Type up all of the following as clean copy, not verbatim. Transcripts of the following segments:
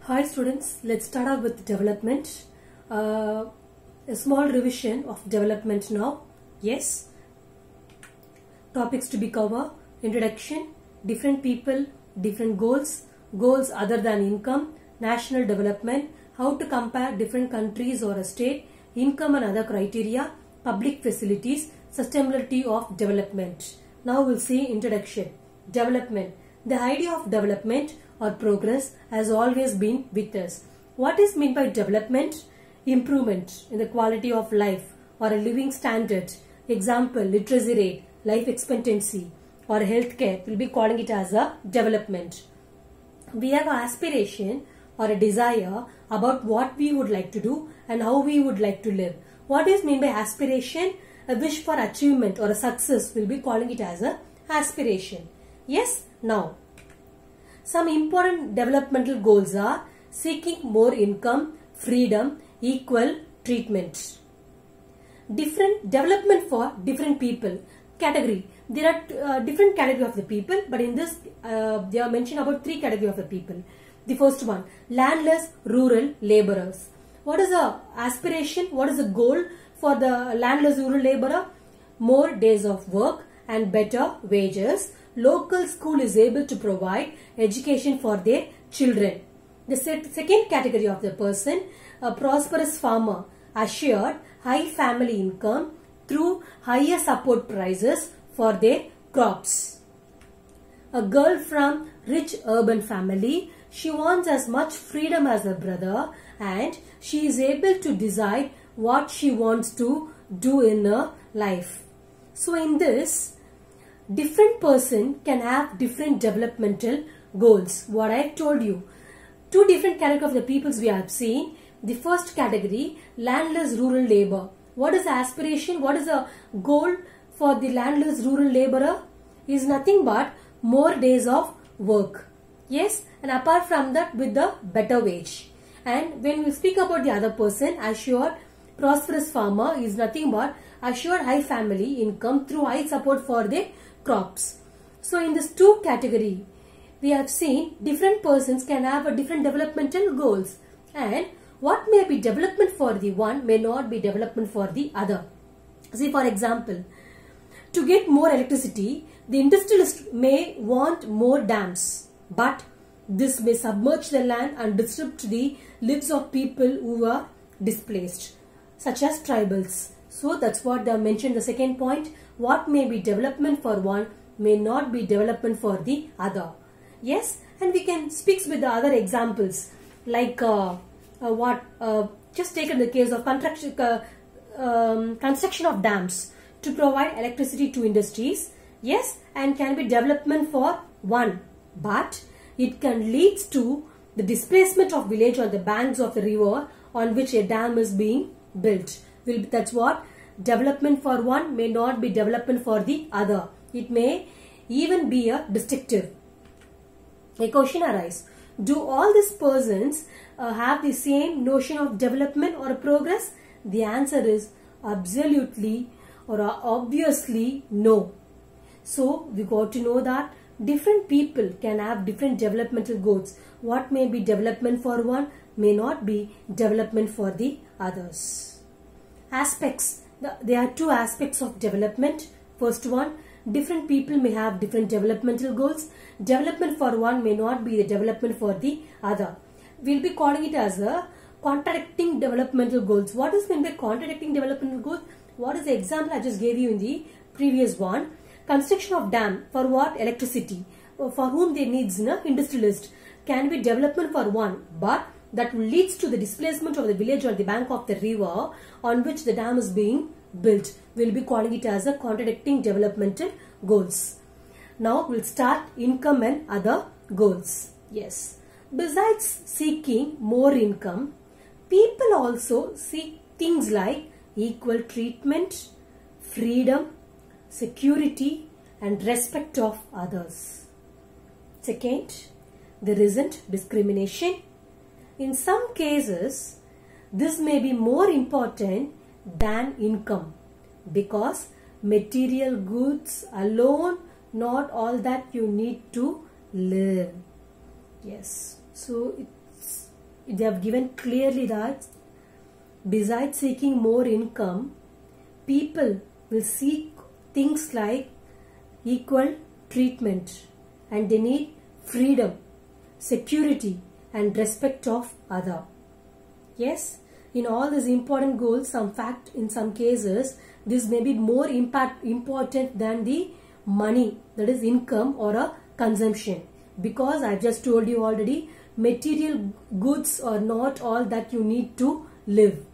Hi students, let's start off with development. A small revision of development now. Yes. Topics to be covered: introduction, different people, different goals, goals other than income, national development, how to compare different countries or a state, income and other criteria, public facilities, sustainability of development. Now we'll see introduction. Development. The idea of development or progress has always been with us. What is meant by development? Improvement in the quality of life or a living standard. Example, literacy rate, life expectancy or healthcare. We'll be calling it as a development. We have an aspiration or a desire about what we would like to do and how we would like to live. What is meant by aspiration? A wish for achievement or a success. We'll be calling it as a aspiration. Yes, now some important developmental goals are seeking more income, freedom, equal treatment. Different development for different people. Category. There are different category of the people, but in this they are mentioned about three category of the people. The first one, landless rural laborers. What is the aspiration? What is the goal for the landless rural laborer? More days of work and better wages. Local school is able to provide education for their children. The second category of the person, a prosperous farmer, assured high family income through higher support prices for their crops. A girl from rich urban family, she wants as much freedom as her brother and she is able to decide what she wants to do in her life. So in this, different person can have different developmental goals. What I told you, two different categories of the peoples we have seen. The first category, landless rural labor. What is the aspiration? What is the goal for the landless rural laborer? Is nothing but more days of work. Yes, and apart from that, with the better wage. And when we speak about the other person, assured prosperous farmer, is nothing but assured high family income through high support for their crops. So in this two category, we have seen different persons can have a different developmental goals, and what may be development for the one may not be development for the other. See, for example, to get more electricity, the industrialist may want more dams, but this may submerge the land and disrupt the lives of people who are displaced, such as tribals. So that's what they mentioned. The second point, what may be development for one may not be development for the other. Yes, and we can speak with the other examples like just take in the case of construction of dams to provide electricity to industries. Yes, and can be development for one, but it can lead to the displacement of village on the banks of the river on which a dam is being built. That's what development for one may not be development for the other. It may even be a destructive. A question arises. Do all these persons have the same notion of development or progress? The answer is absolutely or obviously no. So we got to know that different people can have different developmental goals. What may be development for one may not be development for the others. Aspects. There are two aspects of development. First one, different people may have different developmental goals. Development for one may not be the development for the other. We'll be calling it as a contradicting developmental goals. What is meant by contradicting developmental goals? What is the example I just gave you in the previous one? Construction of dam for what? Electricity. For whom they needs industrialist can be development for one, but that leads to the displacement of the village or the bank of the river on which the dam is being built. We'll be calling it as a contradicting developmental goals. Now we'll start income and other goals. Yes. Besides seeking more income, people also seek things like equal treatment, freedom, security and respect of others. Second, there isn't discrimination. In some cases, this may be more important than income because material goods alone not all that you need to live. Yes, so it's they have given clearly that besides seeking more income, people will seek things like equal treatment, and they need freedom, security and respect of other. Yes, in all these important goals, in some cases, this may be more important than the money, that is income or a consumption. Because I just told you already, material goods are not all that you need to live.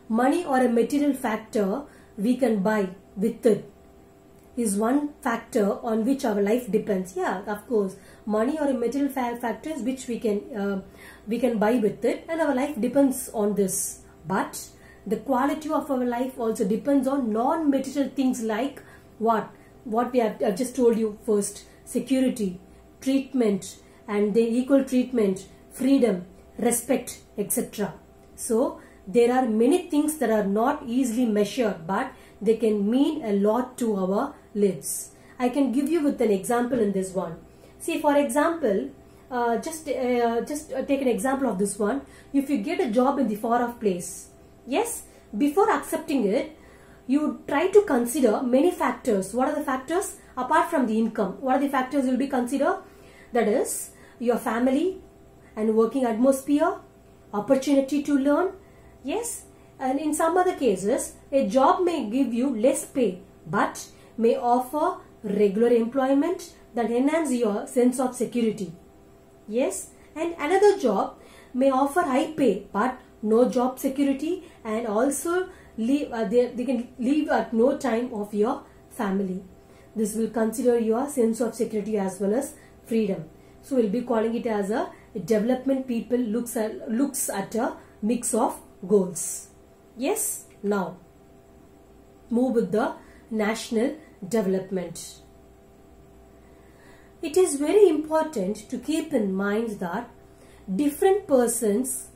Money or a material factor we can buy with it is one factor on which our life depends. Yeah, of course, money or a material factors which we can buy with it, and our life depends on this. But the quality of our life also depends on non-material things like what we have I've just told you first: security, treatment, and the equal treatment, freedom, respect, etc. So there are many things that are not easily measured, but they can mean a lot to our lives. I can give you with an example in this one. See, for example, just take an example of this one. If you get a job in the far off place, yes, before accepting it, you try to consider many factors. What are the factors? Apart from the income, what are the factors you will be consider? That is your family and working atmosphere, opportunity to learn. Yes, and in some other cases, a job may give you less pay, but may offer regular employment that enhance your sense of security. Yes, and another job may offer high pay, but no job security, and also they can leave at no time of your family. This will consider your sense of security as well as freedom. So we'll be calling it as a development people looks at a mix of goals. Yes, now move with the national development. It is very important to keep in mind that different persons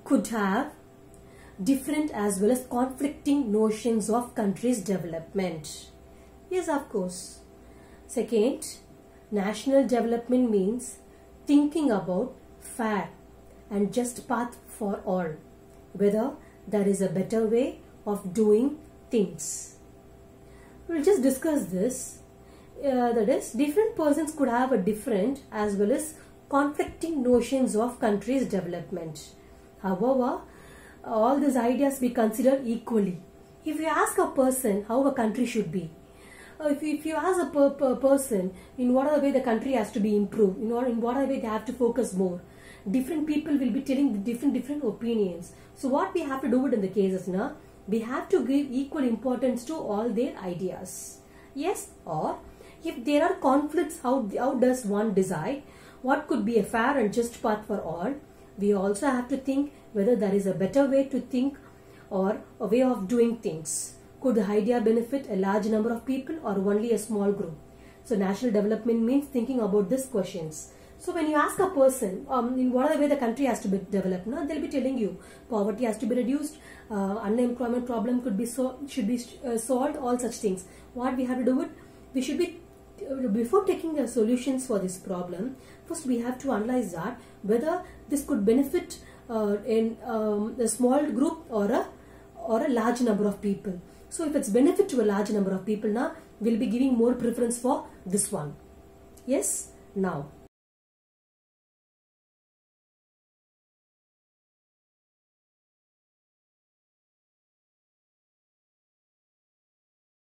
could have different as well as conflicting notions of country's development. Yes, of course. Second, national development means thinking about fair and just path for all, whether there is a better way of doing things. We'll just discuss this. That is, different persons could have a different as well as conflicting notions of country's development. However, all these ideas be considered equally. If you ask a person how a country should be, if you ask a person in what other way the country has to be improved, in what other way they have to focus more, different people will be telling different opinions. So what we have to do it in the cases now, we have to give equal importance to all their ideas. Yes, or if there are conflicts, how does one decide what could be a fair and just path for all? We also have to think whether there is a better way to think or a way of doing things. Could the idea benefit a large number of people or only a small group? So national development means thinking about these questions. So when you ask a person in what other way the country has to be developed, no, they'll be telling you poverty has to be reduced, unemployment problem should be solved, all such things. What we have to do it, we should be before taking the solutions for this problem, first we have to analyze that whether this could benefit in a small group or a large number of people. So if it's benefit to a large number of people, now we'll be giving more preference for this one. Yes, now